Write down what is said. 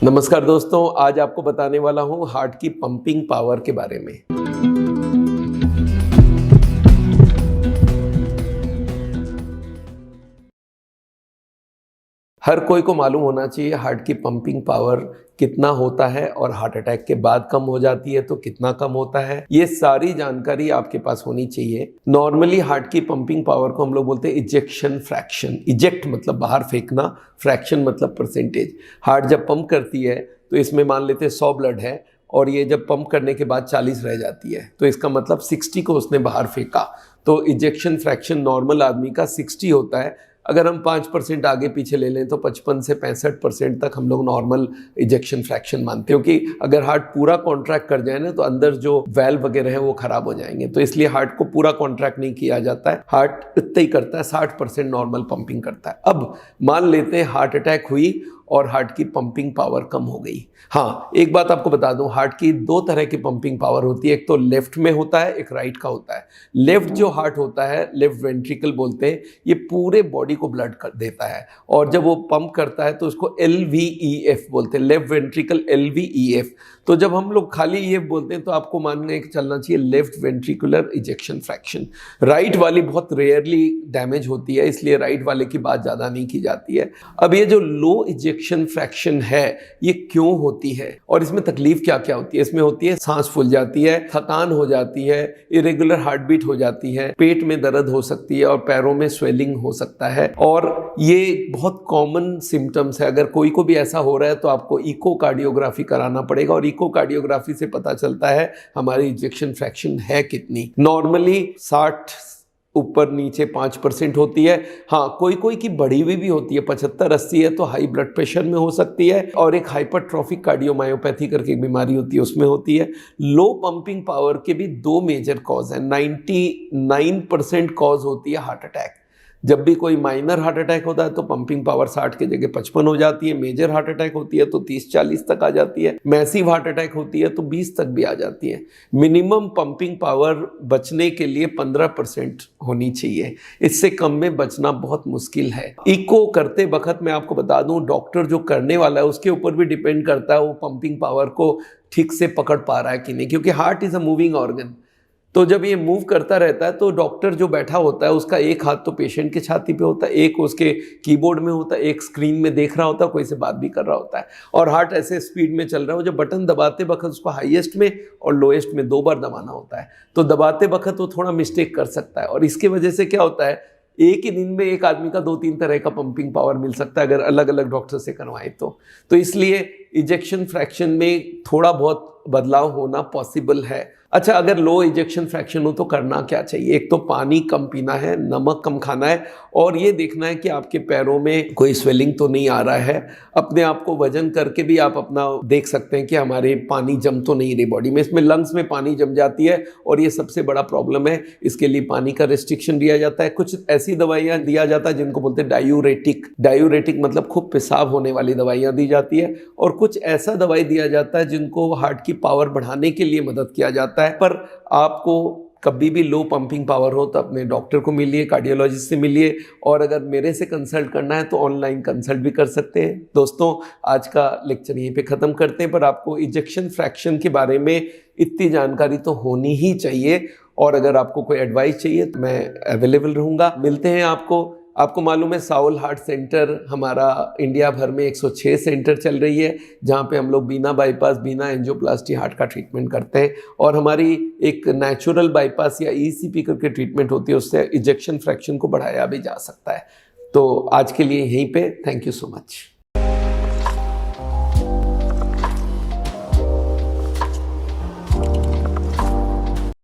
नमस्कार दोस्तों, आज आपको बताने वाला हूँ हार्ट की पंपिंग पावर के बारे में। हर कोई को मालूम होना चाहिए हार्ट की पंपिंग पावर कितना होता है और हार्ट अटैक के बाद कम हो जाती है तो कितना कम होता है। ये सारी जानकारी आपके पास होनी चाहिए। नॉर्मली हार्ट की पंपिंग पावर को हम लोग बोलते हैं इजेक्शन फ्रैक्शन। इजेक्ट मतलब बाहर फेंकना, फ्रैक्शन मतलब परसेंटेज। हार्ट जब पंप करती है तो इसमें मान लेते हैं 100 ब्लड है और ये जब पंप करने के बाद 40 रह जाती है तो इसका मतलब 60 को उसने बाहर फेंका। तो इजेक्शन फ्रैक्शन नॉर्मल आदमी का 60 होता है। अगर हम 5% आगे पीछे ले लें तो 55 से 65% तक हम लोग नॉर्मल इजेक्शन फ्रैक्शन मानते हैं, क्योंकि अगर हार्ट पूरा कॉन्ट्रैक्ट कर जाए ना तो अंदर जो वेल्व वगैरह है वो खराब हो जाएंगे। तो इसलिए हार्ट को पूरा कॉन्ट्रैक्ट नहीं किया जाता है, हार्ट इतना ही करता है, 60% नॉर्मल पंपिंग करता है। अब मान लेते हैं हार्ट अटैक हुई और हार्ट की पंपिंग पावर कम हो गई। हाँ, एक बात आपको बता दूं, हार्ट की 2 तरह की पंपिंग पावर होती है। एक तो लेफ्ट में होता है, एक राइट का होता है। लेफ्ट जो हार्ट होता है, लेफ्ट वेंट्रिकल बोलते हैं, ये पूरे बॉडी को ब्लड कर देता है और जब वो पंप करता है तो उसको LVEF बोलते हैं, लेफ्ट वेंट्रिकल LVEF। तो जब हम लोग खाली EF बोलते हैं तो आपको मानने चलना चाहिए left ventricular ejection fraction. Right वाली बहुत रेयरली डैमेज होती है, इसलिए राइट वाले की बात ज़्यादा नहीं की जाती है। अब ये जो लो इजेक्शन फ्रैक्शन है ये क्यों होती है और इसमें तकलीफ क्या क्या होती है? इसमें होती है सांस फूल जाती है, थकान हो जाती है, इरेगुलर हार्ट बीट हो जाती है, पेट में दर्द हो सकती है और पैरों में स्वेलिंग हो सकता है। और ये बहुत कॉमन सिम्टम्स है। अगर कोई को भी ऐसा हो रहा है तो आपको इकोकार्डियोग्राफी कराना पड़ेगा और इकोकार्डियोग्राफी से पता चलता है हमारी इजेक्शन फ्रैक्शन है कितनी। नॉर्मली 60 ऊपर नीचे 5% होती है। हाँ, कोई कोई की बढ़ी हुई भी होती है, 75-80 है तो हाई ब्लड प्रेशर में हो सकती है। और एक हाइपरट्रॉफिक कार्डियोमायोपैथी करके एक बीमारी होती है, उसमें होती है। लो पंपिंग पावर के भी 2 मेजर कॉज है। 99% कॉज होती है हार्ट अटैक। जब भी कोई माइनर हार्ट अटैक होता है तो पंपिंग पावर 60 की जगह 55 हो जाती है। मेजर हार्ट अटैक होती है तो 30-40 तक आ जाती है। मैसिव हार्ट अटैक होती है तो 20 तक भी आ जाती है। मिनिमम पंपिंग पावर बचने के लिए 15% होनी चाहिए, इससे कम में बचना बहुत मुश्किल है। इको करते वक्त मैं आपको बता दूं, डॉक्टर जो करने वाला है उसके ऊपर भी डिपेंड करता है वो पंपिंग पावर को ठीक से पकड़ पा रहा है कि नहीं, क्योंकि heart is a moving organ. तो जब ये मूव करता रहता है तो डॉक्टर जो बैठा होता है उसका एक हाथ तो पेशेंट के छाती पे होता है, एक उसके कीबोर्ड में होता है, एक स्क्रीन में देख रहा होता है, कोई से बात भी कर रहा होता है। और हार्ट ऐसे स्पीड में चल रहा है, वो जब बटन दबाते वक्त उसको हाईएस्ट में और लोएस्ट में 2 बार दबाना होता है। तो दबाते वक्त वो थोड़ा मिस्टेक कर सकता है और इसकी वजह से क्या होता है, एक ही दिन में एक आदमी का 2-3 तरह का पंपिंग पावर मिल सकता है अगर अलग अलग डॉक्टर से करवाएं तो इसलिए इजेक्शन फ्रैक्शन में थोड़ा बहुत बदलाव होना पॉसिबल है। अच्छा, अगर लो इजेक्शन फ्रैक्शन हो तो करना क्या चाहिए? एक तो पानी कम पीना है, नमक कम खाना है और ये देखना है कि आपके पैरों में कोई स्वेलिंग तो नहीं आ रहा है। अपने आप को वजन करके भी आप अपना देख सकते हैं कि हमारे पानी जम तो नहीं रही बॉडी में। इसमें लंग्स में पानी जम जाती है और ये सबसे बड़ा प्रॉब्लम है। इसके लिए पानी का रिस्ट्रिक्शन दिया जाता है। कुछ ऐसी दवाइयाँ दिया जाता है जिनको बोलते हैं डायूरेटिक। डायूरेटिक मतलब खूब पेशाब होने वाली दवाइयाँ दी जाती है और कुछ ऐसा दवाई दिया जाता है जिनको हार्ट की पावर बढ़ाने के लिए मदद किया जाता है। पर आपको कभी भी लो पंपिंग पावर हो तो अपने डॉक्टर को मिलिए, कार्डियोलॉजिस्ट से मिलिए और अगर मेरे से कंसल्ट करना है तो ऑनलाइन कंसल्ट भी कर सकते हैं। दोस्तों, आज का लेक्चर यहीं पे ख़त्म करते हैं, पर आपको इजेक्शन फ्रैक्शन के बारे में इतनी जानकारी तो होनी ही चाहिए और अगर आपको कोई एडवाइस चाहिए तो मैं अवेलेबल रहूँगा। मिलते हैं आपको मालूम है साउल हार्ट सेंटर हमारा इंडिया भर में 106 सेंटर चल रही है, जहाँ पे हम लोग बिना बाईपास, बिना एंजियोप्लास्टी हार्ट का ट्रीटमेंट करते हैं और हमारी एक नेचुरल बाईपास या ECP करके ट्रीटमेंट होती है, उससे इजेक्शन फ्रैक्शन को बढ़ाया भी जा सकता है। तो आज के लिए यहीं पे, थैंक यू सो मच।